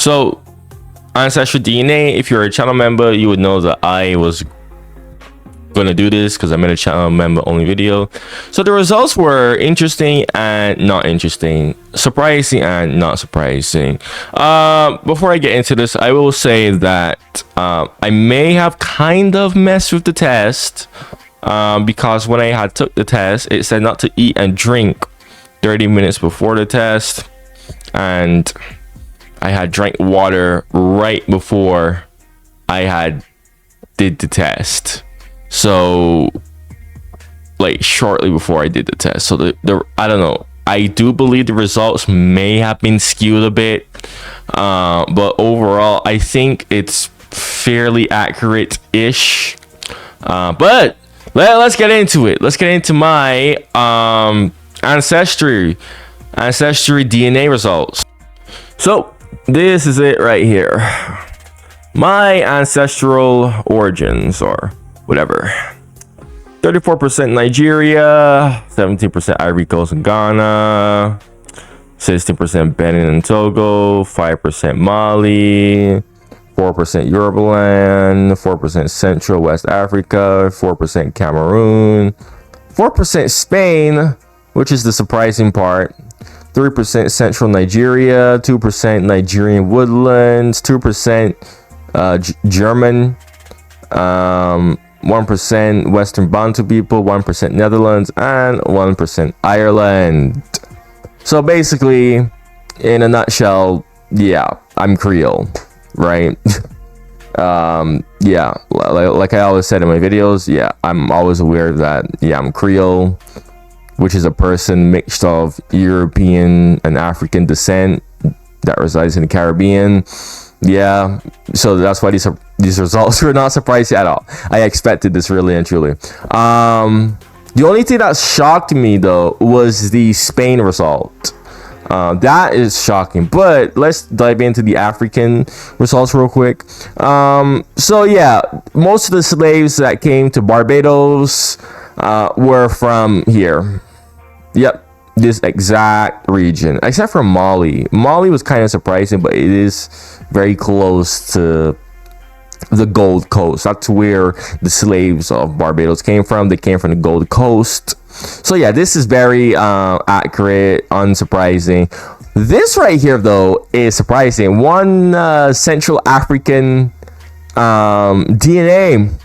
So ancestry DNA, if you're a channel member, you would know that I was gonna do this because I made a channel member only video. So the results were interesting and not interesting, surprising and not surprising. Before I get into this, I will say that I may have kind of messed with the test, because when I had took the test, it said not to eat and drink 30 minutes before the test, and I had drank water right before I had did the test. So like shortly before I did the test. So the I don't know, I do believe the results may have been skewed a bit, but overall I think it's fairly accurate ish. But let's get into it. Let's get into my ancestry DNA results. So this is it right here, my ancestral origins, or whatever. 34% Nigeria, 17% Ivory Coast and Ghana, 16% Benin and Togo, 5% Mali, 4% Yorubaland, 4% Central West Africa, 4% Cameroon, 4% Spain, which is the surprising part, 3% Central Nigeria, 2% Nigerian Woodlands, 2% German, 1% Western Bantu people, 1% Netherlands, and 1% Ireland. So basically, in a nutshell, yeah, I'm Creole, right? Yeah, like I always said in my videos, yeah, I'm always aware that, yeah, I'm Creole, which is a person mixed of European and African descent that resides in the Caribbean. Yeah, so that's why these results were not surprising at all. I expected this, really and truly. The only thing that shocked me though was the Spain result. That is shocking, but let's dive into the African results real quick. So yeah, most of the slaves that came to Barbados were from here. Yep, this exact region, except for Mali. Mali was kind of surprising, but it is very close to the Gold Coast. That's where the slaves of Barbados came from. They came from the Gold Coast. So yeah, this is very accurate, unsurprising. This right here though is surprising. One Central African DNA,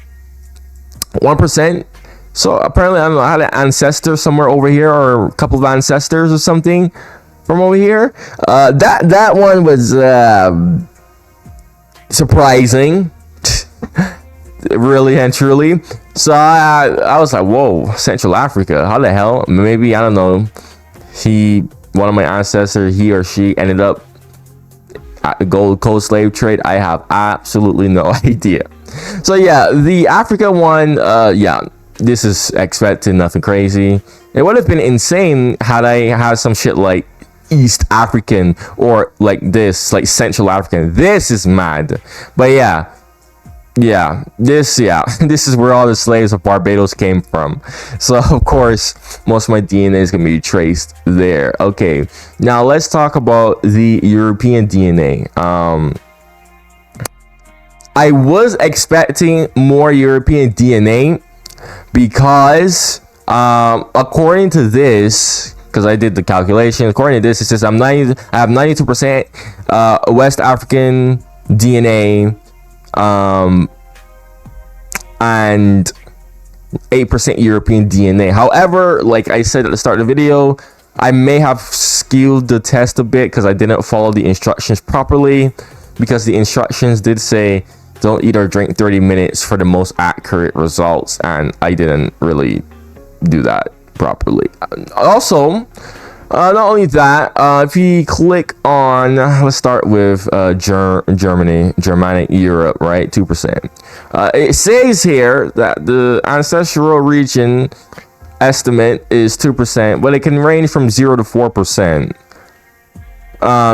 1%. So apparently, I don't know, I had an ancestor somewhere over here, or a couple of ancestors or something from over here. That one was surprising, really and truly. So I was like, whoa, Central Africa, how the hell? Maybe, I don't know, one of my ancestors, he or she ended up at the Gold Coast slave trade. I have absolutely no idea. So yeah, the Africa one, yeah, this is expected, nothing crazy. It would have been insane had I had some shit like East African, or like this, like Central African. This is mad. But yeah, this is where all the slaves of Barbados came from. So of course, most of my DNA is gonna be traced there. Okay, now let's talk about the European DNA. I was expecting more European DNA, because according to this, because I did the calculation, according to this, it says I have 92% West African DNA, and 8% European DNA. However, like I said at the start of the video, I may have skewed the test a bit because I didn't follow the instructions properly, because the instructions did say don't eat or drink 30 minutes for the most accurate results, and I didn't really do that properly. Also, not only that, if you click on, let's start with Germanic Europe, right, 2%. It says here that the ancestral region estimate is 2%, but it can range from 0 to 4%,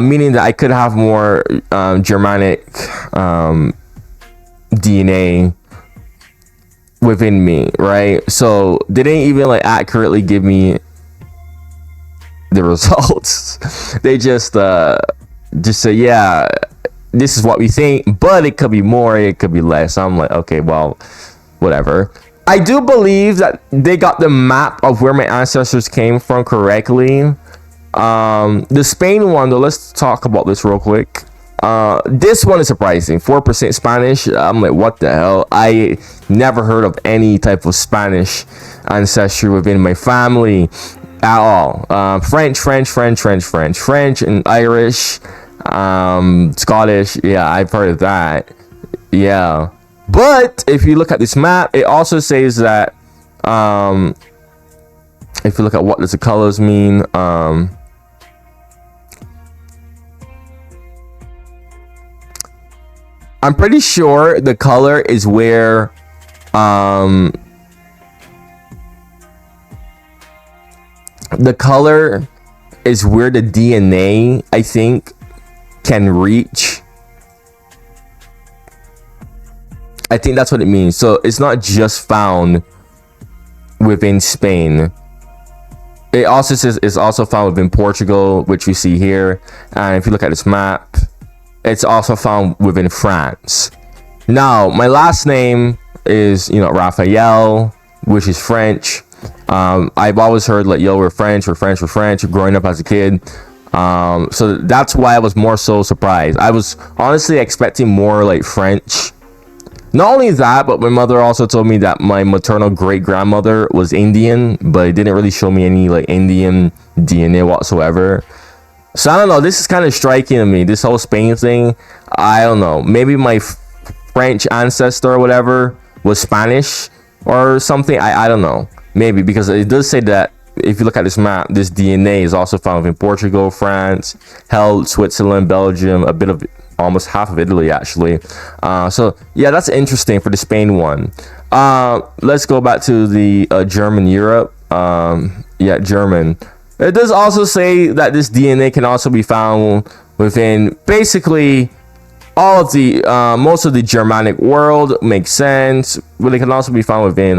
meaning that I could have more Germanic DNA within me, right? So they didn't even like accurately give me the results. They just say, yeah, this is what we think, but it could be more, it could be less. I'm like, okay, well, whatever. I do believe that they got the map of where my ancestors came from correctly. The Spain one though, let's talk about this real quick. This one is surprising. 4% Spanish. I'm like, what the hell? I never heard of any type of Spanish ancestry within my family at all. French, and Irish, Scottish. Yeah, I've heard of that. Yeah, but if you look at this map, it also says that if you look at what does the colors mean, I'm pretty sure the color is where the color is where the DNA, I think, can reach. I think that's what it means. So it's not just found within Spain. It also says it's also found within Portugal, which we see here. And if you look at this map, it's also found within France. Now, my last name is, Raphael, which is French. I've always heard like, yo, we're French, growing up as a kid. So that's why I was more so surprised. I was honestly expecting more like French. Not only that, but my mother also told me that my maternal great-grandmother was Indian, but it didn't really show me any like Indian DNA whatsoever. So I don't know, this is kind of striking to me, this whole Spain thing. I don't know, maybe my French ancestor or whatever was Spanish or something. I don't know, maybe, because it does say that if you look at this map, this DNA is also found in Portugal, France, hell, Switzerland, Belgium, a bit of almost half of Italy actually. So yeah, that's interesting for the Spain one. Let's go back to the German Europe. Yeah, German. It does also say that this DNA can also be found within basically all of the most of the Germanic world. Makes sense, but it can also be found within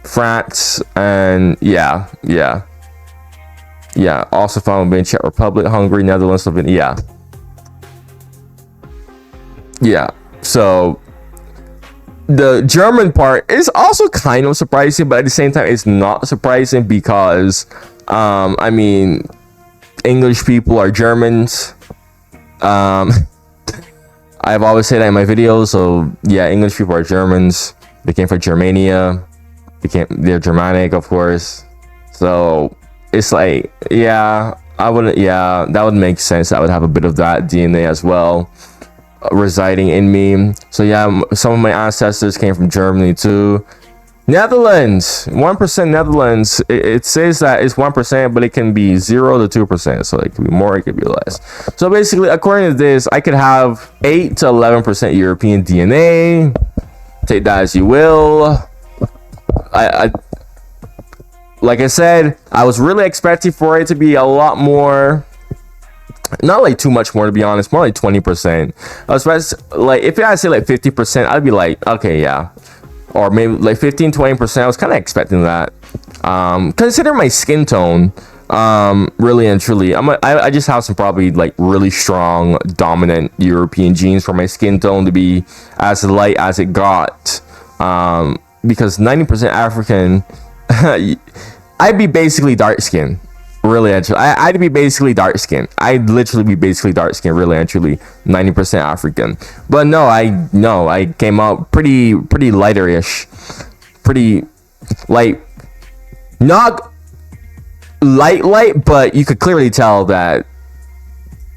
France, and yeah, also found within Czech Republic, Hungary, Netherlands, Slovenia. Yeah, so the German part is also kind of surprising, but at the same time it's not surprising because I mean, English people are Germans. I've always said that in my videos. So yeah, English people are Germans. They came from Germania. They're Germanic, of course. So it's like, yeah, that would make sense. I would have a bit of that DNA as well residing in me. So yeah, some of my ancestors came from Germany too. Netherlands, 1% Netherlands. It says that it's 1%, but it can be 0 to 2%. So it could be more, it could be less. So basically, according to this, I could have 8 to 11% European DNA. Take that as you will. I like I said, I was really expecting for it to be a lot more. Not like too much more, to be honest. More like 20%. I was like, if I say like 50%, I'd be like, okay, yeah. Or maybe like 15-20%. I was kind of expecting that. Consider my skin tone, really and truly, I just have some probably like really strong dominant European genes for my skin tone to be as light as it got. Because 90% African, I'd be basically dark skin. Really and truly, I'd be basically dark skin. I'd literally be basically dark skin. Really and truly, 90% African. But no, I came out pretty lighterish, pretty like not light, but you could clearly tell that,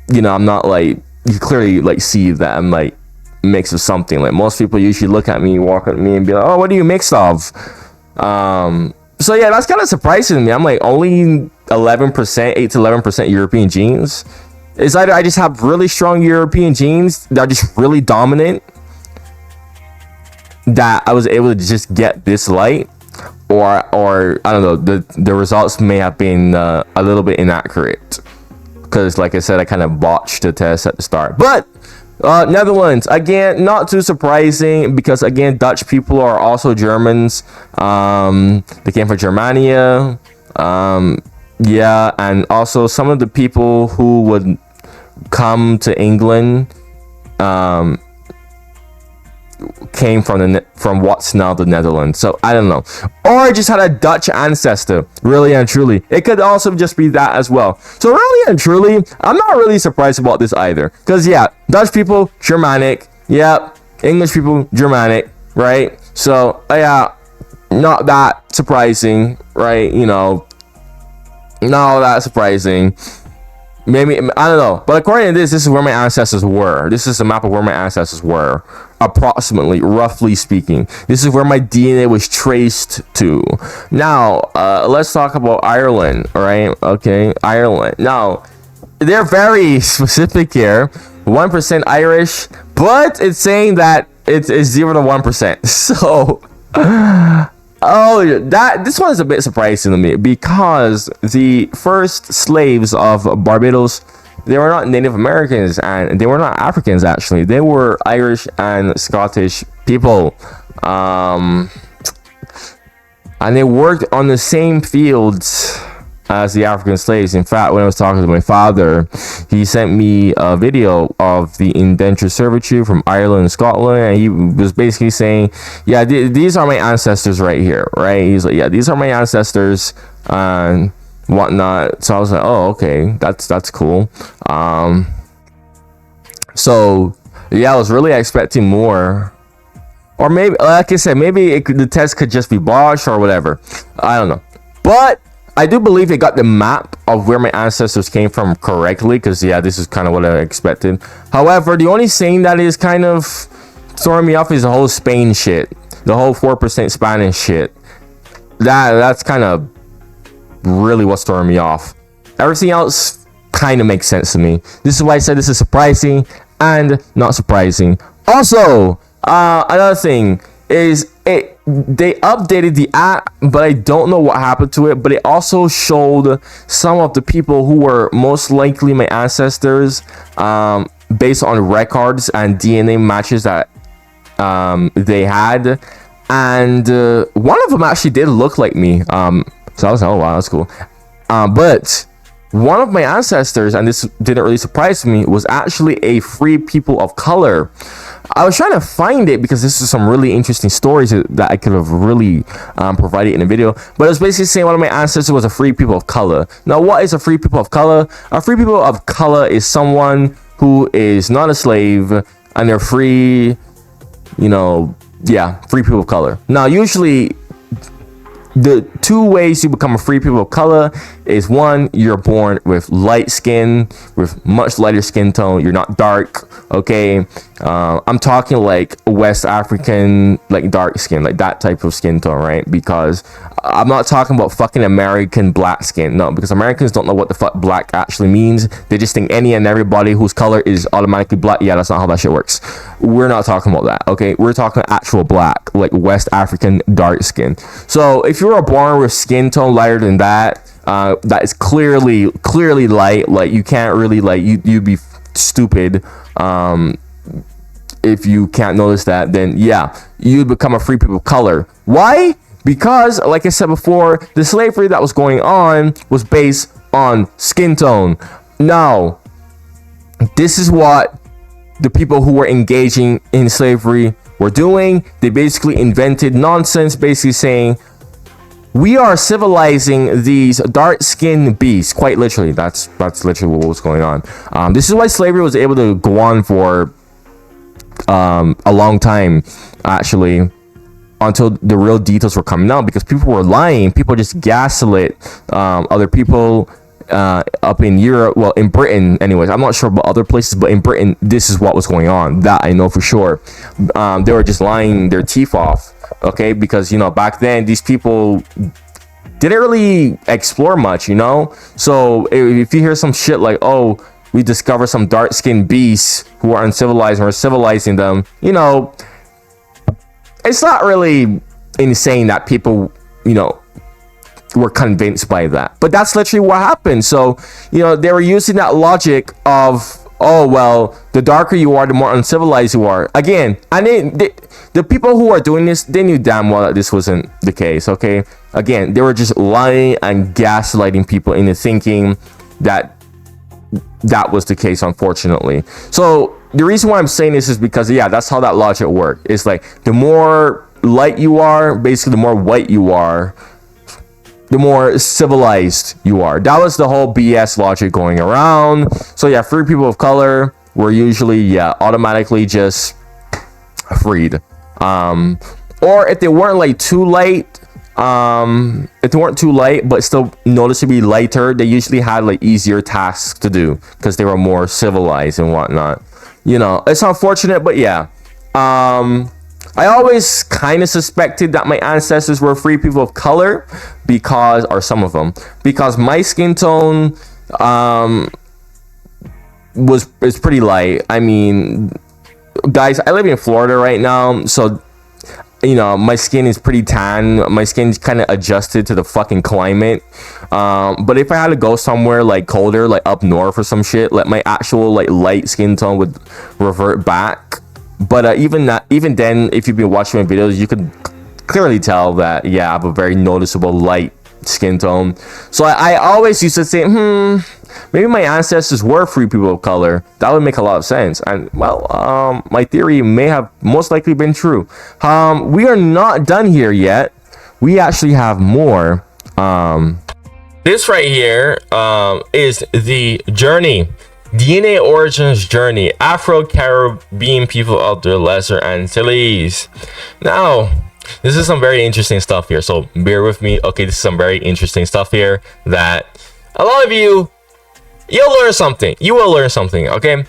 I'm not like, you could clearly like see that I'm like mix of something. Like most people usually look at me, walk at me, and be like, "Oh, what are you mixed of?" So yeah, that's kind of surprising to me. I'm like only 11%, 8 to 11% European genes. It's either I just have really strong European genes that are just really dominant, that I was able to just get this light, or I don't know, the results may have been a little bit inaccurate, because like I said, I kind of botched the test at the start. But Netherlands, again, not too surprising, because again, Dutch people are also Germans. They came from Germania. Yeah, and also some of the people who would come to England came from what's now the Netherlands. So I don't know, or just had a Dutch ancestor, really and truly. It could also just be that as well. So really and truly, I'm not really surprised about this either, because yeah, Dutch people, Germanic, yeah, English people, Germanic, right? So yeah, not that surprising, right? You know, not that surprising. Maybe, I don't know, but according to this is where my ancestors were. This is a map of where my ancestors were, approximately, roughly speaking. This is where my DNA was traced to. Now, let's talk about Ireland, all right? Okay, Ireland. Now, they're very specific here. 1% Irish, but it's saying that it's 0 to 1%. So, oh, this one is a bit surprising to me, because the first slaves of Barbados, they were not Native Americans and they were not Africans. Actually, they were Irish and Scottish people, and they worked on the same fields as the African slaves. In fact, when I was talking to my father, he sent me a video of the indentured servitude from Ireland and Scotland, and he was basically saying, yeah, these are my ancestors right here, right? He's like, yeah, these are my ancestors and whatnot. So I was like, oh, okay, that's cool. So yeah, I was really expecting more, or maybe, like I said, maybe the test could just be botched or whatever. I don't know, but I do believe they got the map of where my ancestors came from correctly, because yeah, this is kind of what I expected. However, the only thing that is kind of throwing me off is the whole Spain shit, the whole 4% Spanish shit. That's kind of really what's throwing me off. Everything else kind of makes sense to me. This is why I said this is surprising and not surprising. Also, another thing is they updated the app, but I don't know what happened to it. But it also showed some of the people who were most likely my ancestors, based on records and DNA matches that they had, and one of them actually did look like me. So I was like, oh wow, that's cool. But one of my ancestors, and this didn't really surprise me, was actually a free people of color. I was trying to find it because this is some really interesting stories that I could have really provided in a video. But it was basically saying one of my ancestors was a free people of color. Now, what is a free people of color? A free people of color is someone who is not a slave and they're free, you know, yeah, free people of color. Now, usually the two ways you become a free people of color is, one, you're born with light skin, with much lighter skin tone. You're not dark, okay? I'm talking like West African, like dark skin, like that type of skin tone, right? Because I'm not talking about fucking American black skin. No, because Americans don't know what the fuck black actually means. They just think any and everybody whose color is automatically black. Yeah, that's not how that shit works. We're not talking about that, okay? We're talking actual black, like West African dark skin. So if you were born with skin tone lighter than that, that is clearly light, like you can't really, like, you'd be stupid if you can't notice that, then yeah, you'd become a free people of color. Why? Because, like I said before, the slavery that was going on was based on skin tone. Now, this is what the people who were engaging in slavery were doing. They basically invented nonsense, basically saying, we are civilizing these dark-skinned beasts. Quite literally, that's literally what was going on. This is why slavery was able to go on for a long time, actually, until the real details were coming out, because people were lying. People just gaslit other people up in Europe, well, in Britain anyways. I'm not sure about other places, but in Britain, this is what was going on. That I know for sure. They were just lying their teeth off, okay? Because, you know, back then, these people didn't really explore much, you know? So if you hear some shit like, oh, we discovered some dark-skinned beasts who are uncivilized and we're civilizing them, you know, it's not really insane that people, you know, were convinced by that. But that's literally what happened. So, you know, they were using that logic of, oh, well, the darker you are, the more uncivilized you are. Again, and the people who are doing this, they knew damn well that this wasn't the case, okay? Again, they were just lying and gaslighting people into thinking that that was the case, unfortunately. So the reason why I'm saying this is because, yeah, that's how that logic works. It's like the more light you are, basically the more white you are, the more civilized you are. That was the whole BS logic going around. So yeah, free people of color were usually, yeah, automatically just freed. Or if they weren't like too light, if they weren't too light but still noticeably lighter, they usually had like easier tasks to do because they were more civilized and whatnot. You know, it's unfortunate, but yeah. I always kind of suspected that my ancestors were free people of color because, or some of them, because my skin tone is pretty light. I mean, guys, I live in Florida right now, so you know my skin is pretty tan. My skin's kind of adjusted to the fucking climate. But if I had to go somewhere like colder, like up north or some shit, like my actual like light skin tone would revert back. But even then, if you've been watching my videos, you could clearly tell that, yeah, I have a very noticeable light skin tone. So I always used to say, maybe my ancestors were free people of color. That would make a lot of sense. And well, my theory may have most likely been true. We are not done here yet. We actually have more. This right here is the journey. DNA origins journey, Afro-Caribbean people of the Lesser Antilles. Now, this is some very interesting stuff here, so bear with me. Okay, this is some very interesting stuff here that a lot of you'll learn something. You will learn something, okay?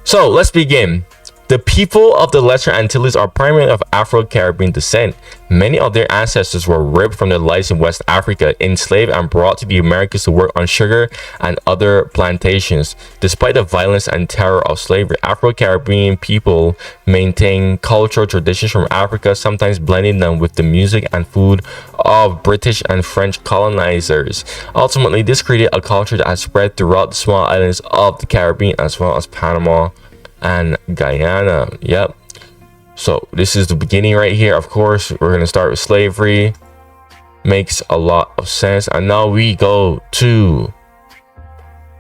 So, let's begin. The people of the Lesser Antilles are primarily of Afro-Caribbean descent. Many of their ancestors were ripped from their lives in West Africa, enslaved and brought to the Americas to work on sugar and other plantations. Despite the violence and terror of slavery, Afro-Caribbean people maintain cultural traditions from Africa, sometimes blending them with the music and food of British and French colonizers. Ultimately, this created a culture that has spread throughout the small islands of the Caribbean as well as Panama and Guyana. Yep. So this is the beginning right here. Of course, we're going to start with slavery. Makes a lot of sense. And now we go to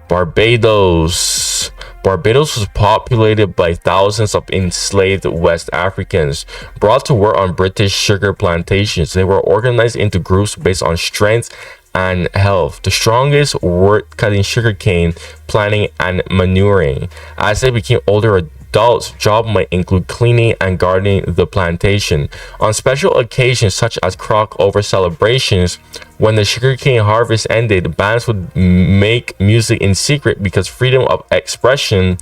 Barbados. Barbados was populated by thousands of enslaved West Africans brought to work on British sugar plantations. They were organized into groups based on strength and health. The strongest worked cutting sugarcane, planting, and manuring. As they became older adults, job might include cleaning and gardening the plantation. On special occasions such as crock-over celebrations, when the sugarcane harvest ended, bands would make music in secret because freedom of expression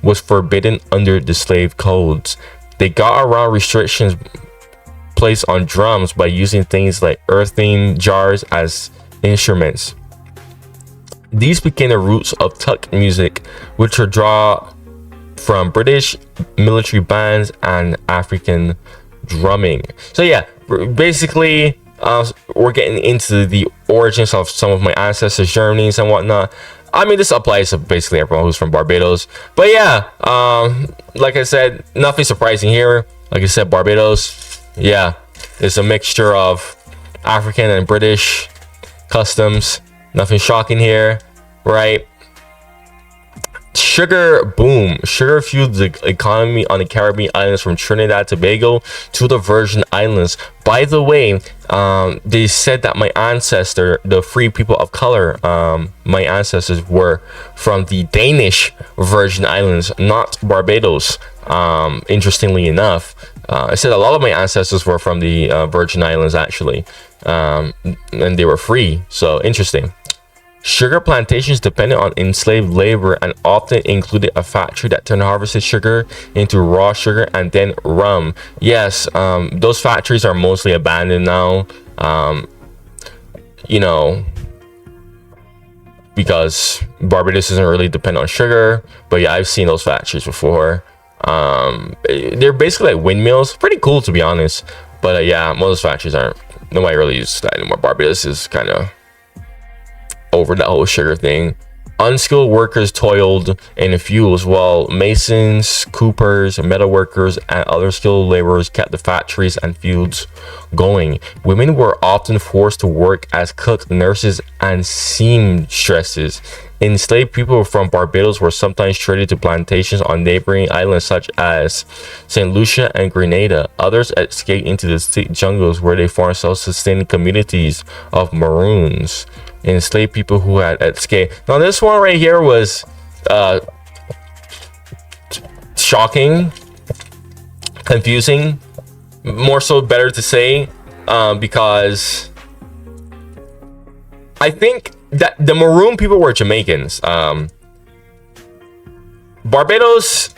was forbidden under the slave codes. They got around restrictions placed on drums by using things like earthen jars as instruments. These became the roots of tuck music, which are drawn from British military bands and African drumming. So yeah, basically we're getting into the origins of some of my ancestors' journeys and whatnot. I mean, this applies to basically everyone who's from Barbados. But yeah, like I said, nothing surprising here. Like I said, Barbados, yeah, it's a mixture of African and British customs. Nothing shocking here, right? Sugar boom. Sugar fueled the economy on the Caribbean islands from Trinidad and Tobago to the Virgin Islands. By the way, they said that my ancestor, the free people of color, my ancestors were from the Danish Virgin Islands, not Barbados. Interestingly enough, I said a lot of my ancestors were from the Virgin Islands actually, and they were free. So interesting. Sugar plantations depended on enslaved labor and often included a factory that turned harvested sugar into raw sugar and then rum. Yes, those factories are mostly abandoned now, you know, because Barbados doesn't really depend on sugar. But yeah, I've seen those factories before. They're basically like windmills. Pretty cool, to be honest. But yeah, most of those factories aren't. Nobody really uses that anymore. Barbados is kind of over that whole sugar thing. Unskilled workers toiled in the fields, while masons, coopers, metal workers, and other skilled laborers kept the factories and fields going. Women were often forced to work as cooks, nurses, and seamstresses. Enslaved people from Barbados were sometimes traded to plantations on neighboring islands such as St. Lucia and Grenada. Others escaped into the thick jungles where they formed self-sustaining communities of Maroons. Enslaved people who had escaped. Now this one right here was shocking, confusing, more so better to say, because I think that the Maroon people were Jamaicans. Barbados,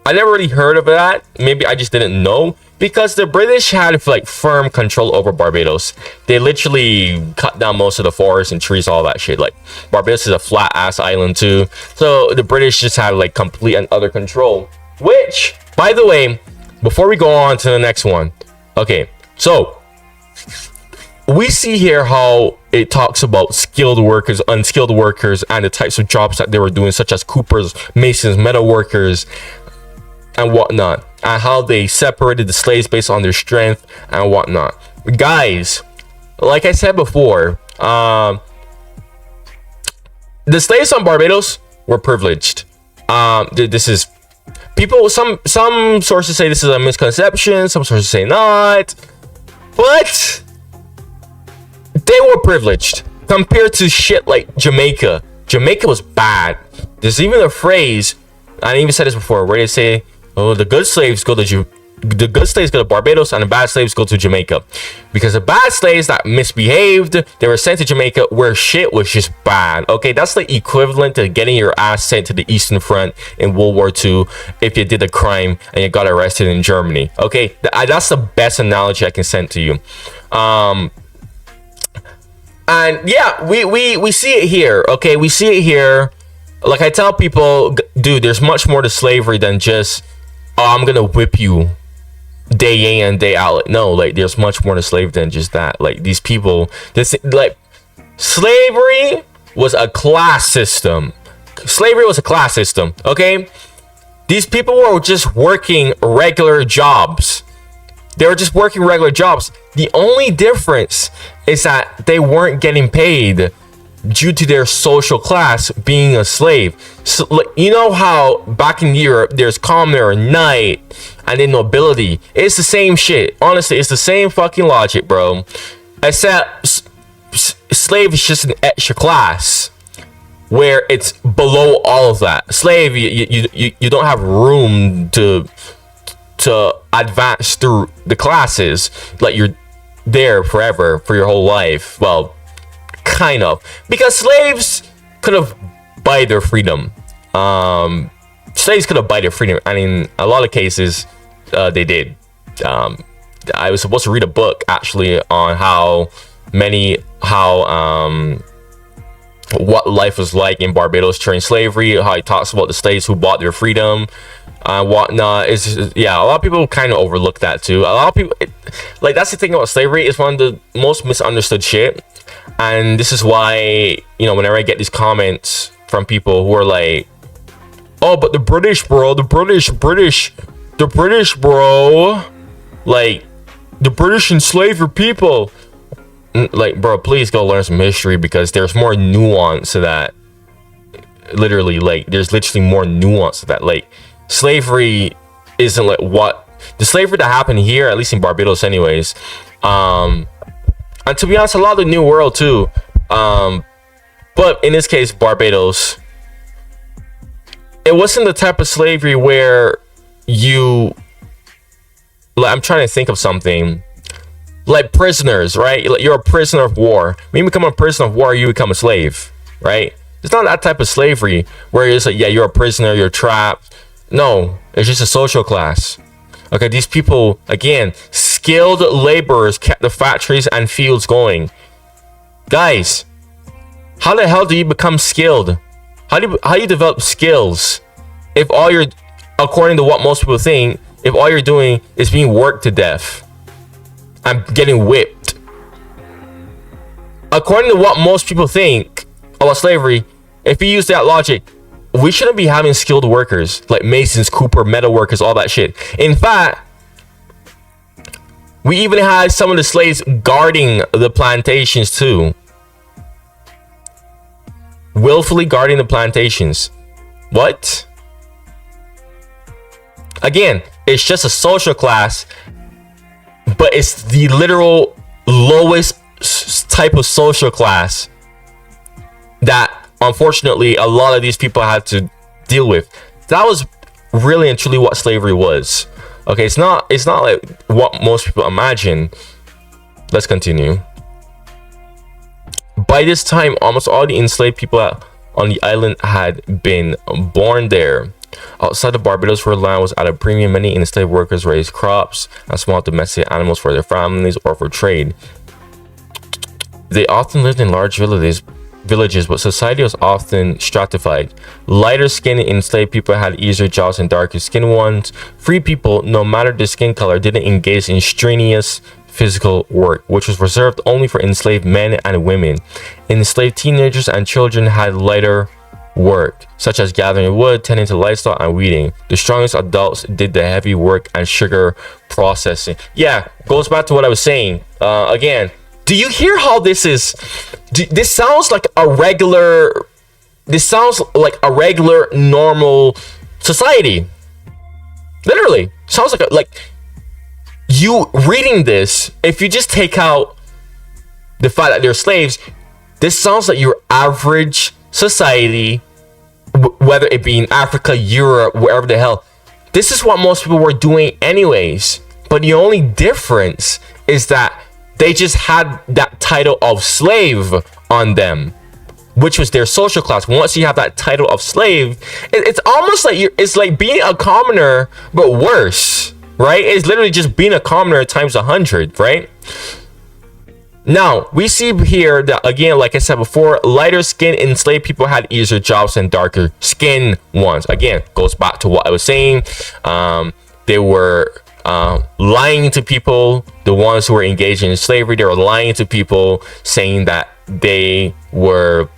I never really heard of that. Maybe I just didn't know, because the British had like firm control over Barbados. They literally cut down most of the forests and trees, all that shit. Like Barbados is a flat ass island too, so the British just had like complete and utter control. Which, by the way, before we go on to the next one, okay, so we see here how it talks about skilled workers, unskilled workers, and the types of jobs that they were doing, such as coopers, masons, metal workers, and whatnot, and how they separated the slaves based on their strength and whatnot. Guys, like I said before, the slaves on Barbados were privileged. This is people. Some sources say this is a misconception. Some sources say not, but they were privileged compared to shit like Jamaica. Jamaica was bad. There's even a phrase, I even said this before, where they say, "Oh, the good slaves go to Barbados, and the bad slaves go to Jamaica," because the bad slaves that misbehaved, they were sent to Jamaica, where shit was just bad. Okay, that's the equivalent to getting your ass sent to the Eastern Front in World War II if you did a crime and you got arrested in Germany. Okay, that's the best analogy I can send to you. And yeah, we see it here. Okay, we see it here. Like I tell people, dude, there's much more to slavery than just, oh, I'm gonna whip you day in and day out. No, like there's much more to slavery than just that. Like these people, slavery was a class system. Slavery was a class system. Okay, these people were just working regular jobs. They were just working regular jobs. The only difference is that they weren't getting paid due to their social class being a slave. So, like, you know how back in Europe there's commoner, knight, and then nobility. It's the same shit. Honestly, it's the same fucking logic, bro. Except slave is just an extra class where it's below all of that. Slave, you don't have room to advance through the classes. Like you're there forever for your whole life. Well, kind of, because slaves could have buy their freedom. Slaves could have buy their freedom, and in a lot of cases they did. I was supposed to read a book actually on what life was like in Barbados during slavery, how he talks about the slaves who bought their freedom and whatnot. Yeah, a lot of people kind of overlook that too. A lot of people, like, that's the thing about slavery, it's one of the most misunderstood shit. And this is why, you know, whenever I get these comments from people who are like, oh, but the British, bro, the British, bro, like, the British enslaved your people. Like, bro, please go learn some history, because there's more nuance to that. Literally, like, there's literally more nuance to that. Like, slavery isn't like what the slavery that happened here, at least in Barbados anyways, and to be honest, a lot of the New World too, but in this case Barbados, it wasn't the type of slavery where you, like, I'm trying to think of something, like prisoners, right? Like, you're a prisoner of war. When you become a prisoner of war, you become a slave, right? It's not that type of slavery where it's like, yeah, you're a prisoner, you're trapped. No, it's just a social class. Okay, these people, again, skilled laborers kept the factories and fields going. Guys, how the hell do you become skilled? How do you develop skills if all you're, according to what most people think, if all you're doing is being worked to death and getting whipped? According to what most people think about slavery, if you use that logic, we shouldn't be having skilled workers like masons, cooper, metal workers, all that shit. In fact, we even had some of the slaves guarding the plantations too. willfully guarding the plantations. What? Again, it's just a social class, but it's the literal lowest type of social class that unfortunately a lot of these people had to deal with. That was really and truly what slavery was. Okay, it's not like what most people imagine. Let's continue. By this time, almost all the enslaved people on the island had been born there. Outside of Barbados, where land was at a premium, many enslaved workers raised crops and small domestic animals for their families or for trade. They often lived in large villages, but society was often stratified. Lighter-skinned enslaved people had easier jobs than darker-skinned ones. Free people, no matter their skin color, didn't engage in strenuous physical work, which was reserved only for enslaved men and women. Enslaved teenagers and children had lighter work, such as gathering wood, tending to livestock, and weeding. The strongest adults did the heavy work and sugar processing. Yeah, goes back to what I was saying. Again, do you hear how this is? This sounds like a regular. This sounds like a regular, normal society. Literally, sounds like you reading this. If you just take out the fact that they're slaves, this sounds like your average society, whether it be in Africa, Europe, wherever the hell. This is what most people were doing anyways. But the only difference is that they just had that title of slave on them, which was their social class. Once you have that title of slave, it's almost like it's like being a commoner, but worse, right? It's literally just being a commoner times 100, right? Now, we see here that, again, like I said before, lighter skinned enslaved people had easier jobs than darker skinned ones. Again, goes back to what I was saying. They were lying to people. The ones who were engaged in slavery, they were lying to people, saying that they were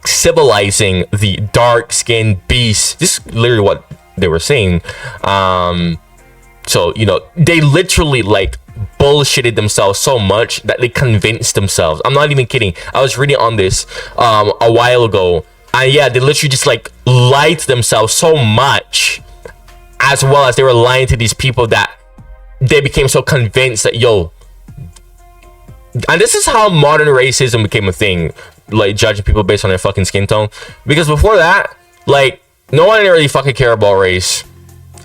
civilizing the dark-skinned beasts. This is literally what they were saying. So, you know, they literally like bullshitted themselves so much that they convinced themselves. I'm not even kidding. I was reading on this a while ago, and yeah, they literally just like lied to themselves so much, as well as they were lying to these people, that they became so convinced that, yo, and this is how modern racism became a thing, like judging people based on their fucking skin tone. Because before that, like, no one really fucking cared about race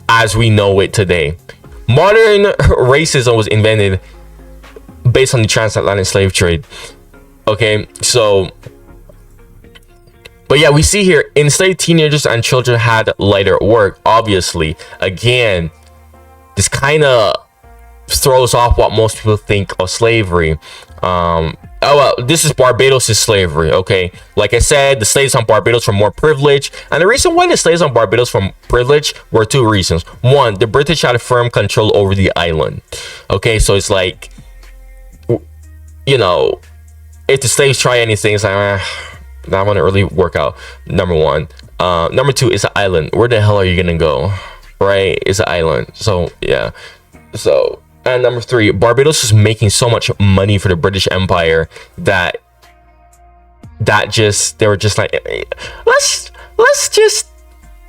as we know it today. Modern racism was invented based on the transatlantic slave trade. Okay, so, but yeah, we see here enslaved teenagers and children had lighter work. Obviously, again, this kind of throws off what most people think of slavery. Oh well, this is Barbados' slavery. Okay, like I said, the slaves on Barbados were more privileged, and the reason why the slaves on Barbados were privileged were two reasons. One, the British had firm control over the island. Okay, so it's like, you know, if the slaves try anything, it's like, that wouldn't really work out. Number one. Number two, it's an island. Where the hell are you gonna go? Right? It's an island. So yeah. So, and number three, Barbados was making so much money for the British Empire that they were just like, let's just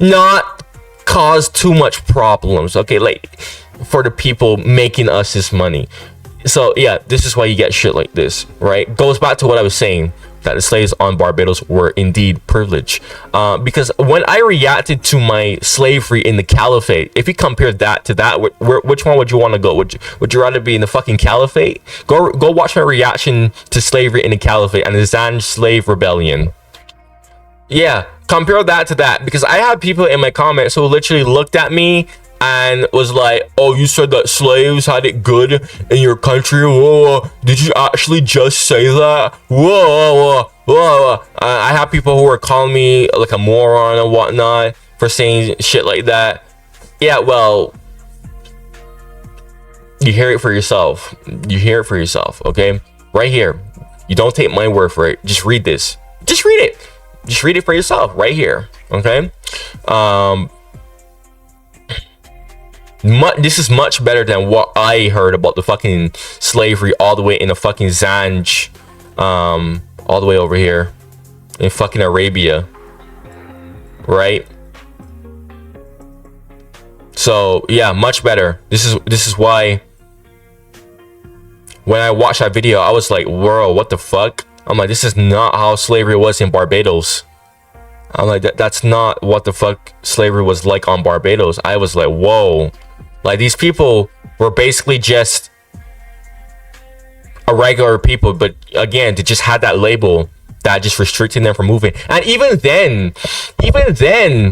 not cause too much problems, okay? Like, for the people making us this money. So yeah, this is why you get shit like this, right? Goes back to what I was saying, that the slaves on Barbados were indeed privileged. Because when I reacted to my slavery in the Caliphate, if you compare that to that, which one would you want to go? Would you rather be in the fucking Caliphate? Go watch my reaction to slavery in the Caliphate and the Zanj slave rebellion. Yeah, compare that to that, because I had people in my comments who literally looked at me and was like, oh, you said that slaves had it good in your country? Whoa, did you actually just say that? Whoa. I have people who were calling me like a moron and whatnot for saying shit like that. Yeah, well, you hear it for yourself. Okay? Right here. You don't take my word for it. Just read this. Just read it. Just read it for yourself right here. Okay? This is much better than what I heard about the fucking slavery all the way in the fucking Zanj, all the way over here. in fucking Arabia, right? So yeah, much better. This is why when I watched that video, I was like, whoa, what the fuck? I'm like, this is not how slavery was in Barbados. I'm like, that's not what the fuck slavery was like on Barbados. I was like, whoa. Like, these people were basically just a regular people, but again, they just had that label that just restricted them from moving. And even then,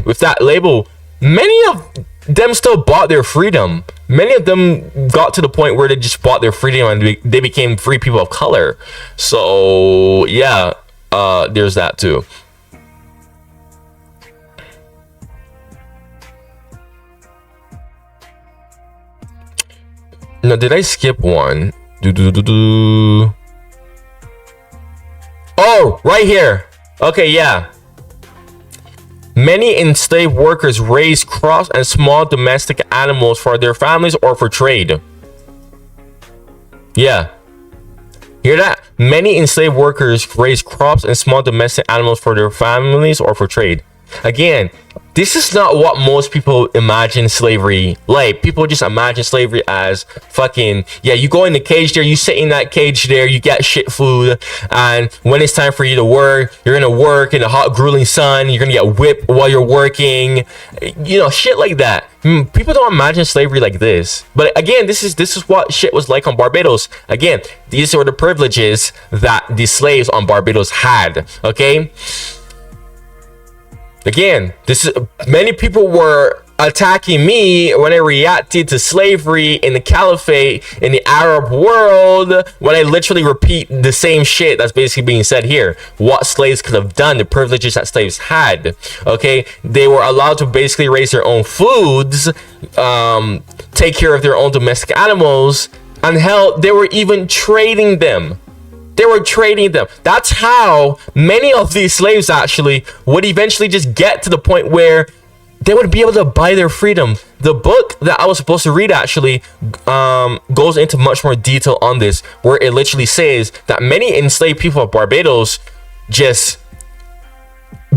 with that label, many of them still bought their freedom. Many of them got to the point where they just bought their freedom and they became free people of color. So yeah, there's that too. No, did I skip one? Oh, right here. Okay, yeah. Many enslaved workers raised crops and small domestic animals for their families or for trade. Yeah. Hear that? Many enslaved workers raised crops and small domestic animals for their families or for trade. Again, this is not what most people imagine slavery like. People just imagine slavery as fucking, yeah, you go in the cage there, you sit in that cage there, you get shit food, and when it's time for you to work, you're gonna work in the hot, grueling sun, you're gonna get whipped while you're working, you know, shit like that. People don't imagine slavery like this. But again, this is what shit was like on Barbados. Again, these were the privileges that the slaves on Barbados had, okay? Again, this is, many people were attacking me when I reacted to slavery in the caliphate in the Arab world, when I literally repeat the same shit that's basically being said here. What slaves could have done, the privileges that slaves had. Okay, they were allowed to basically raise their own foods, take care of their own domestic animals, and hell, they were even trading them. They were trading them. That's how many of these slaves actually would eventually just get to the point where they would be able to buy their freedom. The book that I was supposed to read actually goes into much more detail on this, where it literally says that many enslaved people of Barbados just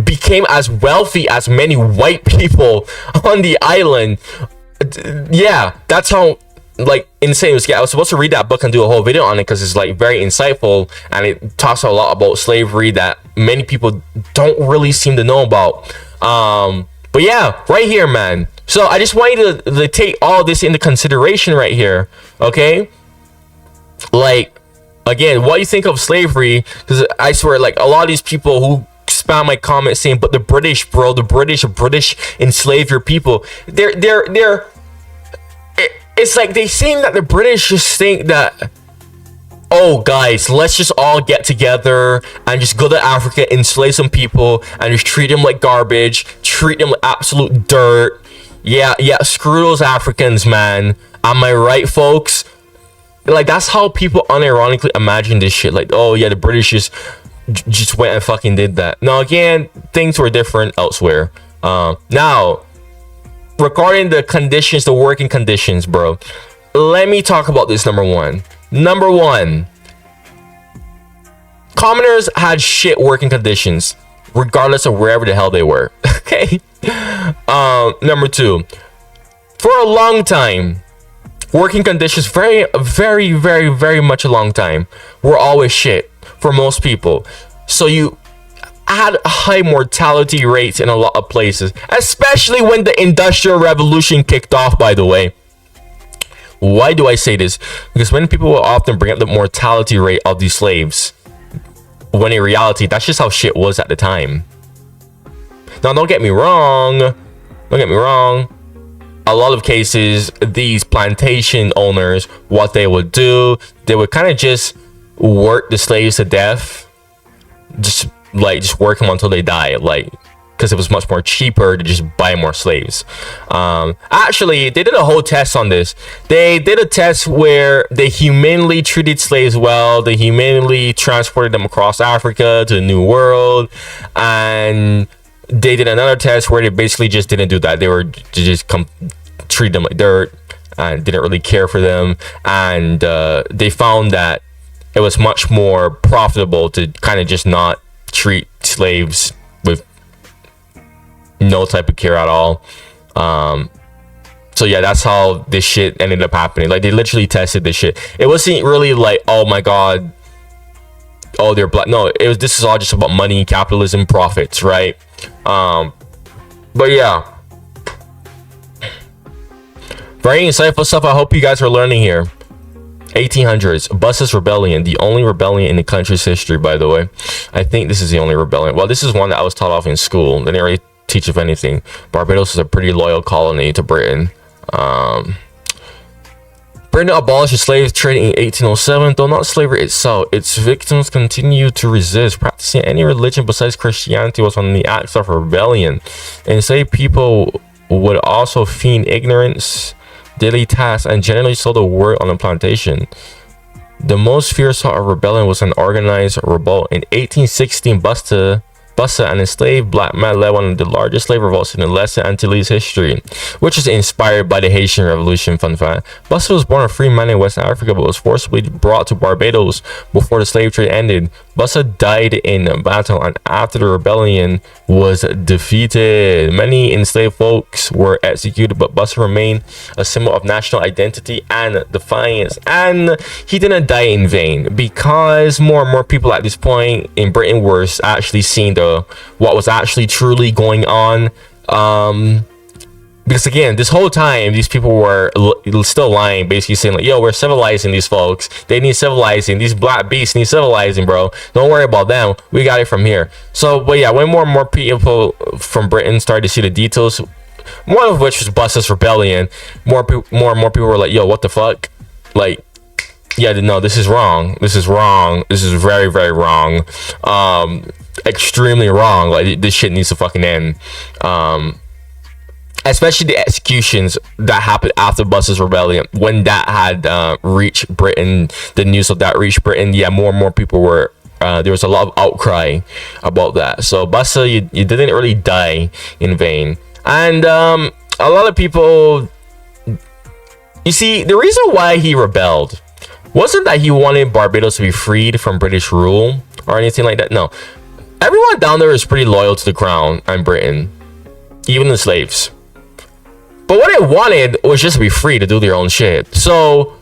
became as wealthy as many white people on the island. Yeah, that's how like insane it was. I was supposed to read that book and do a whole video on it because it's like very insightful and it talks a lot about slavery that many people don't really seem to know about. But yeah, right here, man. So I just want you to take all this into consideration right here, okay? Like, again, what you think of slavery, because I swear, like, a lot of these people who spam my comments saying, but the British, bro, the British enslaved your people. It's like they seem that the British just think that, oh guys, let's just all get together and just go to Africa, enslave some people, and just treat them like garbage, treat them like absolute dirt. Yeah, screw those Africans, man. Am I right, folks? Like, that's how people unironically imagine this shit. Like, oh yeah, the British just went and fucking did that. Now, again, things were different elsewhere. Now, regarding the conditions, the working conditions, bro, let me talk about this. Number one, commoners had shit working conditions regardless of wherever the hell they were. Okay. Number two, for a long time, working conditions, very much a long time, were always shit for most people. So you had high mortality rates in a lot of places, especially when the Industrial Revolution kicked off, by the way. Why do I say this? Because many people will often bring up the mortality rate of these slaves, when in reality, that's just how shit was at the time. Now, don't get me wrong. A lot of cases, these plantation owners, what they would do, they would kind of just work the slaves to death. Just work them until they die, like, because it was much more cheaper to just buy more slaves. Actually, they did a whole test on this. They did a test where they humanely treated slaves well. They humanely transported them across Africa to the New World, and they did another test where they basically just didn't do that. They were just treat them like dirt and didn't really care for them, and they found that it was much more profitable to kind of just not treat slaves with no type of care at all. So yeah, that's how this shit ended up happening. Like, they literally tested this shit. It wasn't really like, oh my god, oh, they're black. No, this is all just about money, capitalism, profits, right? But yeah, very insightful stuff. I hope you guys are learning here. 1800s, Bussa's rebellion, the only rebellion in the country's history, by the way. I think this is the only rebellion. Well, this is one that I was taught off in school. They didn't really teach of anything. Barbados is a pretty loyal colony to Britain. Britain abolished the slave trade in 1807, though not slavery itself. Its victims continued to resist. Practicing any religion besides Christianity was on the acts of rebellion. Enslaved people would also feign ignorance, daily tasks, and generally sow the word on the plantation. The most fierce sort of rebellion was an organized revolt. In 1816, Bussa, an enslaved black man, led one of the largest slave revolts in the Lesser Antilles history, which is inspired by the Haitian Revolution. Fun fact: Bussa was born a free man in West Africa, but was forcibly brought to Barbados before the slave trade ended. Bussa died in battle, and after the rebellion was defeated, many enslaved folks were executed, but Bussa remained a symbol of national identity and defiance. And he didn't die in vain, because more and more people at this point in Britain were actually seeing what was actually truly going on. Because again, this whole time these people were still lying, basically saying like, yo, we're civilizing these folks, they need civilizing, these black beasts need civilizing, bro, don't worry about them, we got it from here. So but yeah, when more and more people from Britain started to see the details, one of which was Bussa's rebellion, more and more people were like, yo, what the fuck, like, yeah, no, this is wrong, this is very, very wrong, extremely wrong. Like, this shit needs to fucking end. Especially the executions that happened after Bussa's rebellion, when that had reached Britain, the news of that reached Britain. Yeah, more and more people were there was a lot of outcry about that. So Bussa, you didn't really die in vain. And a lot of people, you see, the reason why he rebelled wasn't that he wanted Barbados to be freed from British rule or anything like that. No, everyone down there is pretty loyal to the crown and Britain, even the slaves. But what they wanted was just to be free to do their own shit. So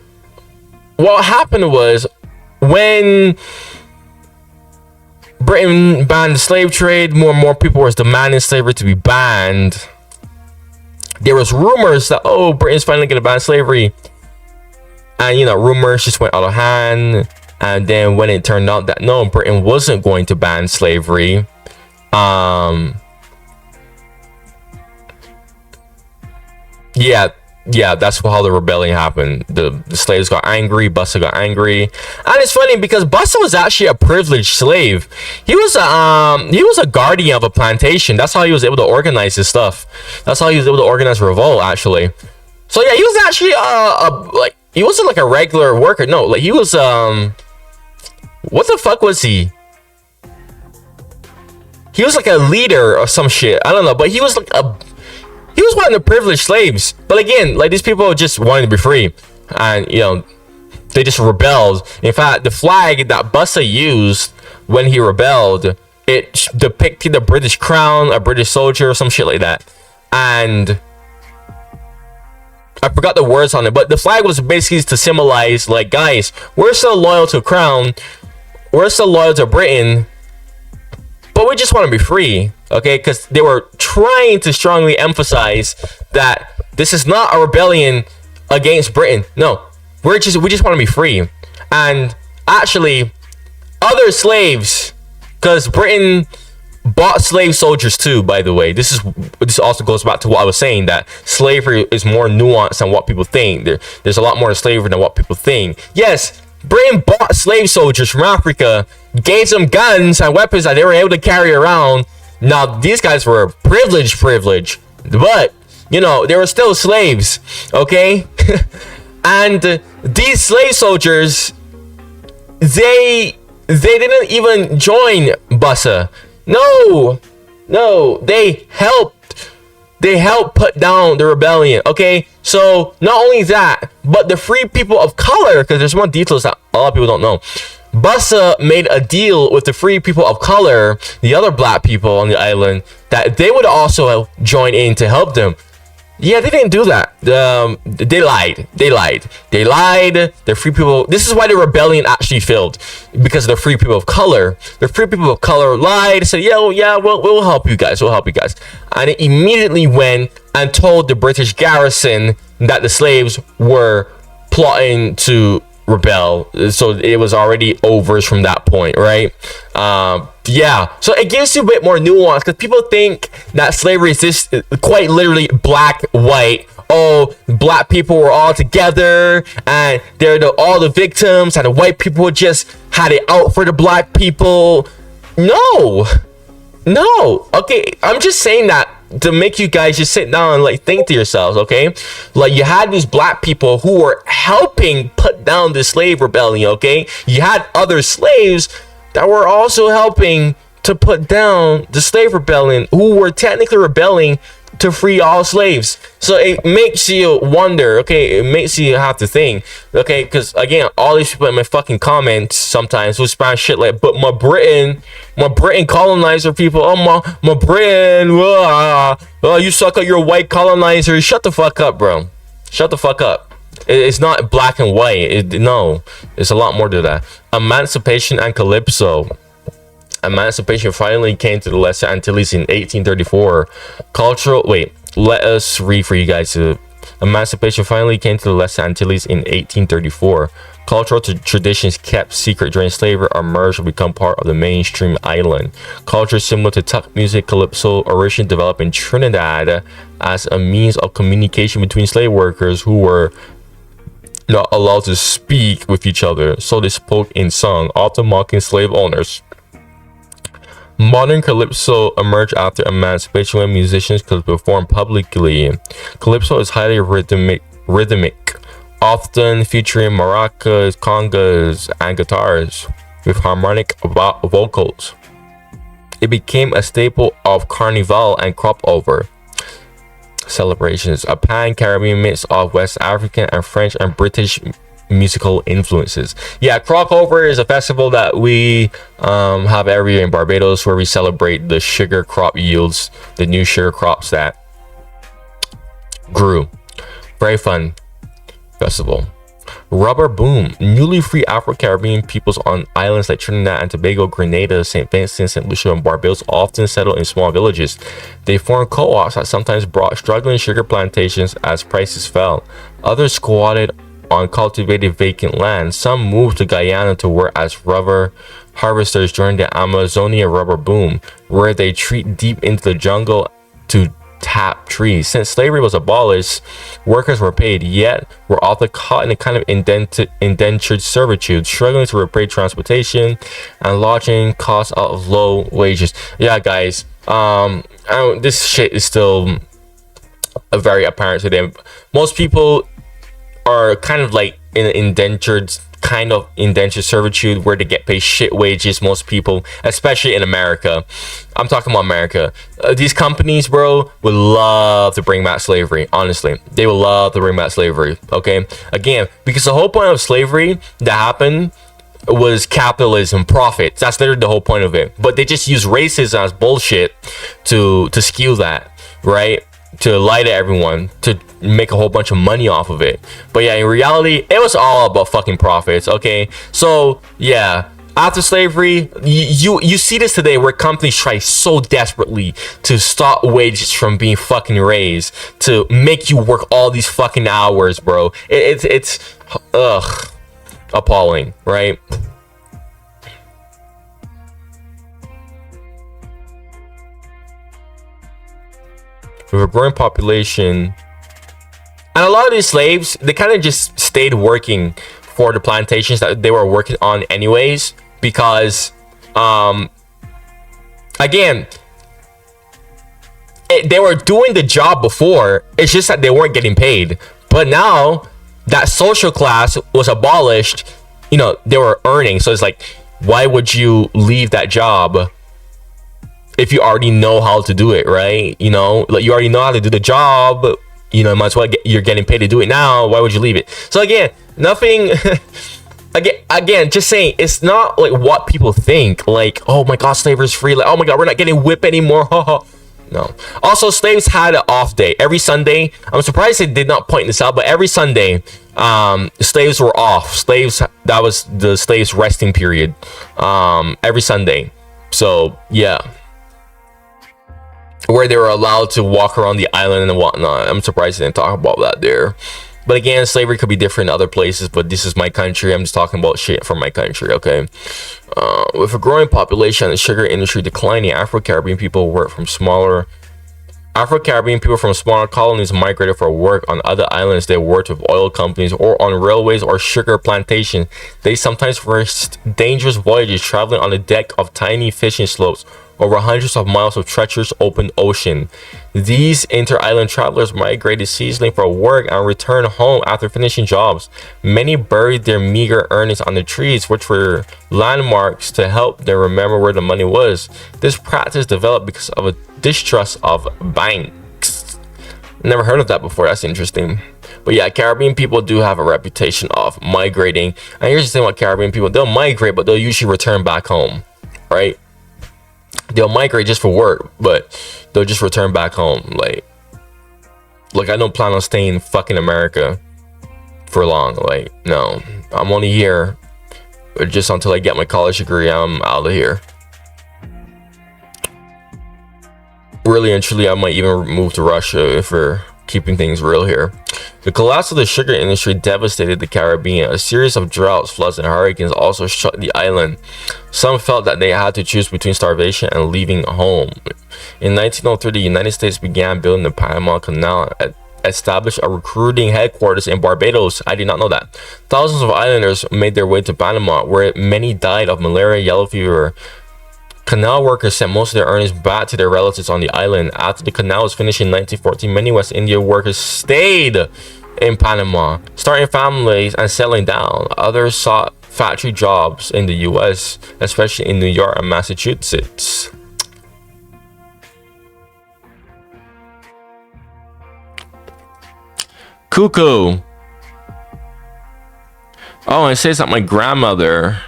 what happened was, when Britain banned the slave trade, more and more people were demanding slavery to be banned. There was rumors that, oh, Britain's finally gonna ban slavery. And, you know, rumors just went out of hand. And then when it turned out that no, Britain wasn't going to ban slavery, yeah, that's how the rebellion happened. The slaves got angry, Bussa got angry. And it's funny because Bussa was actually a privileged slave. He was a guardian of a plantation. That's how he was able to organize his stuff. That's how he was able to organize revolt, actually. So yeah, he was actually like, he wasn't like a regular worker. No, like, he was what the fuck was he? He was like a leader or some shit. I don't know, but he was like he was one of the privileged slaves. But again, like, these people just wanted to be free, and you know, they just rebelled. In fact, the flag that Bussa used when he rebelled, it depicted the British crown, a British soldier, or some shit like that. And I forgot the words on it, but the flag was basically to symbolize, like, guys, we're still loyal to crown, we're still loyal to Britain, but we just want to be free, okay? Because they were trying to strongly emphasize that this is not a rebellion against Britain. No, we just want to be free. And actually, other slaves, because Britain bought slave soldiers too, by the way. This also goes back to what I was saying, that slavery is more nuanced than what people think. There's a lot more to slavery than what people think. Yes, Britain bought slave soldiers from Africa, gave them guns and weapons that they were able to carry around. Now, these guys were privileged, but, you know, they were still slaves, okay? And these slave soldiers, they didn't even join Bussa. No, they helped put down the rebellion, okay? So not only that, but the free people of color, because there's more details that a lot of people don't know, Bussa made a deal with the free people of color, the other black people on the island, that they would also join in to help them. Yeah, they didn't do that. They lied. They're free people. This is why the rebellion actually failed, because the free people of color. The free people of color lied. Said, yeah, we'll help you guys. And it immediately went and told the British garrison that the slaves were plotting to rebel. So it was already over from that point, right? Yeah, so it gives you a bit more nuance, because people think that slavery is just quite literally black, white. Oh, black people were all together and they're all the victims, and the white people just had it out for the black people. No, okay, I'm just saying that to make you guys just sit down and like think to yourselves, okay? Like, you had these black people who were helping put down the slave rebellion, okay? You had other slaves that were also helping to put down the slave rebellion, who were technically rebelling to free all slaves. So it makes you wonder, okay? It makes you have to think, okay? Because again, all these people in my fucking comments sometimes will spam shit like, but my Britain colonizer people, oh my Britain, oh, you suck at your white colonizers. Shut the fuck up, bro. Shut the fuck up. It's not black and white. No, it's a lot more to that. Emancipation and Calypso. Emancipation finally came to the Lesser Antilles in 1834. Let us read for you guys. Emancipation finally came to the Lesser Antilles in 1834. Cultural traditions kept secret during slavery are merged and become part of the mainstream island. Culture similar to tuck music, calypso, originally developed in Trinidad as a means of communication between slave workers who were not allowed to speak with each other, so they spoke in song, often mocking slave owners. Modern calypso emerged after emancipation when musicians could perform publicly. Calypso is highly rhythmic, often featuring maracas, congas, and guitars with harmonic vocals. It became a staple of carnival and crop over celebrations, a pan-Caribbean mix of West African and French and British musical influences. Yeah, crop over is a festival that we have every year in Barbados, where we celebrate the sugar crop yields, the new sugar crops that grew. Very fun festival. Rubber boom. Newly free Afro-Caribbean peoples on islands like Trinidad and Tobago, Grenada, St. Vincent, St. Lucia, and Barbados often settled in small villages. They formed co-ops that sometimes brought struggling sugar plantations as prices fell. Others squatted on cultivated vacant land. Some moved to Guyana to work as rubber harvesters during the Amazonia rubber boom, where they treat deep into the jungle to tap trees. Since slavery was abolished, workers were paid, yet were often caught in a kind of indentured servitude, struggling to repay transportation and lodging costs out of low wages. Yeah, guys, this shit is still very apparent today. Most people are kind of like in an indentured servitude, where they get paid shit wages. Most people, especially in America, I'm talking about America, these companies, bro, would love to bring back slavery. Honestly, they would love to bring back slavery. Okay, again, because the whole point of slavery that happened was capitalism, profits. That's literally the whole point of it. But they just use racism as bullshit to skew that, right? To lie to everyone, to make a whole bunch of money off of it. But yeah, in reality, it was all about fucking profits. Okay, so yeah, after slavery, you see this today, where companies try so desperately to stop wages from being fucking raised, to make you work all these fucking hours, bro. It's appalling, right? With a growing population, and a lot of these slaves, they kind of just stayed working for the plantations that they were working on anyways, because again, they were doing the job before. It's just that they weren't getting paid. But now that social class was abolished, you know, they were earning. So it's like, why would you leave that job if you already know how to do it, right? You know, like, you already know how to do the job, you know, might as well you're getting paid to do it now. Why would you leave it? So again, nothing again, just saying, it's not like what people think. Like, oh my god, slavery is free. Like, oh my god, we're not getting whipped anymore. No. Also, slaves had an off day every Sunday. I'm surprised they did not point this out, but every Sunday, slaves were off. Slaves, that was the slaves' resting period. Every Sunday. So yeah, where they were allowed to walk around the island and whatnot. I'm surprised they didn't talk about that there. But again, slavery could be different in other places, but this is my country. I'm just talking about shit from my country, okay? With a growing population and the sugar industry declining, Afro-Caribbean people from smaller colonies migrated for work on other islands. They worked with oil companies or on railways or sugar plantations. They sometimes risked dangerous voyages traveling on the deck of tiny fishing slopes over hundreds of miles of treacherous open ocean. These inter-island travelers migrated seasonally for work and returned home after finishing jobs. Many buried their meager earnings on the trees, which were landmarks to help them remember where the money was. This practice developed because of a distrust of banks. Never heard of that before. That's interesting. But yeah, Caribbean people do have a reputation of migrating. And here's the thing about Caribbean people: they'll migrate, but they'll usually return back home, right? They'll migrate just for work, but they'll just return back home. Like I don't plan on staying in fucking America for long. Like, no, I'm only here just until I get my college degree. I'm out of here. Really and truly, I might even move to Russia if we're keeping things real here. The collapse of the sugar industry devastated the Caribbean. A series of droughts, floods, and hurricanes also struck the island. Some felt that they had to choose between starvation and leaving home. In 1903, the United States began building the Panama Canal and established a recruiting headquarters in Barbados. I did not know that. Thousands of islanders made their way to Panama, where many died of malaria, yellow fever. Canal workers sent most of their earnings back to their relatives on the island. After the canal was finished in 1914, many West India workers stayed in Panama, starting families and settling down. Others sought factory jobs in the US, especially in New York and Massachusetts. Cuckoo. Oh, it says that my grandfather,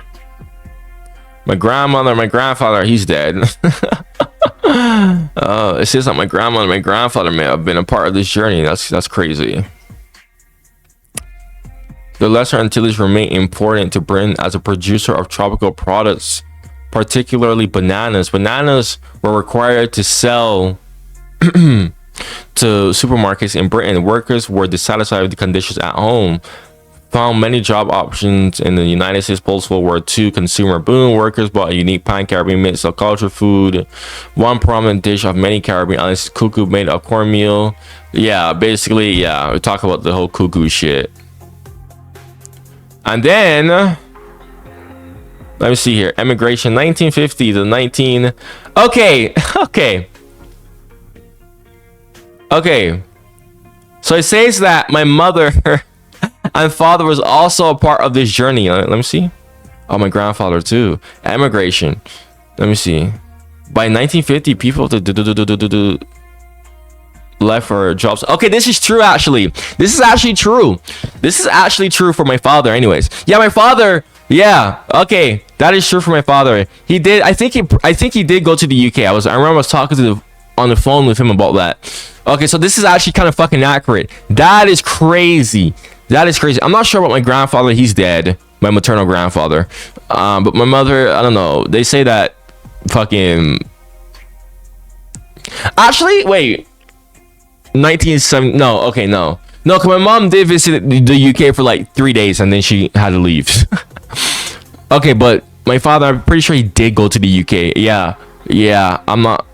my grandfather, he's dead. It says that my grandfather may have been a part of this journey. That's crazy. The Lesser Antilles remain important to Britain as a producer of tropical products, particularly bananas. Bananas were required to sell to supermarkets in Britain. Workers were dissatisfied with the conditions at home, found many job options in the United States post-World War II consumer boom. Workers bought a unique pan-Caribbean mix of cultural food. One prominent dish of many Caribbean islands, cuckoo made of cornmeal. Yeah, basically, yeah, we talk about the whole cuckoo shit. And then, let me see here. Emigration, 1950 to 19... Okay. So it says that my mother and father was also a part of this journey. Let me see. Oh, my grandfather too. Emigration. Let me see. By 1950, people left for jobs. Okay, this is true actually. This is actually true. This is actually true for my father anyways. Yeah, my father. Yeah, okay. That is true for my father. He did. I think he did go to the UK. I remember I was talking on the phone with him about that. Okay, so this is actually kind of fucking accurate. That is crazy. That is crazy. I'm not sure about my grandfather. He's dead. My maternal grandfather. But my mother, I don't know. They say that fucking... Actually, wait. 1970... No, okay, no. No, because my mom did visit the UK for like 3 days and then she had to leave. Okay, but my father, I'm pretty sure he did go to the UK. Yeah. Yeah, I'm not...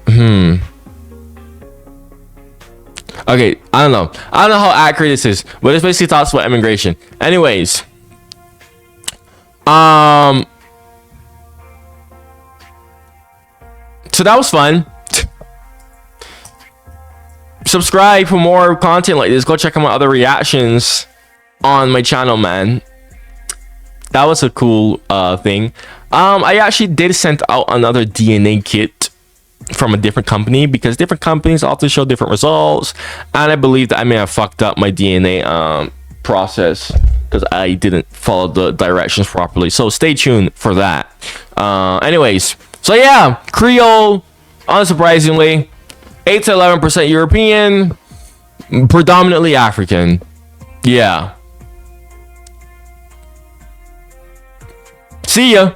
Okay, I don't know how accurate this is, but it's basically thoughts about immigration. Anyways, so that was fun. Subscribe for more content like this. Go check out my other reactions on my channel, man. That was a cool thing. I actually did send out another DNA kit from a different company because different companies often show different results, and I believe that I may have fucked up my DNA process because I didn't follow the directions properly. So stay tuned for that. Anyways, so yeah, Creole, unsurprisingly, 8 to 11% European, predominantly African. Yeah. See ya.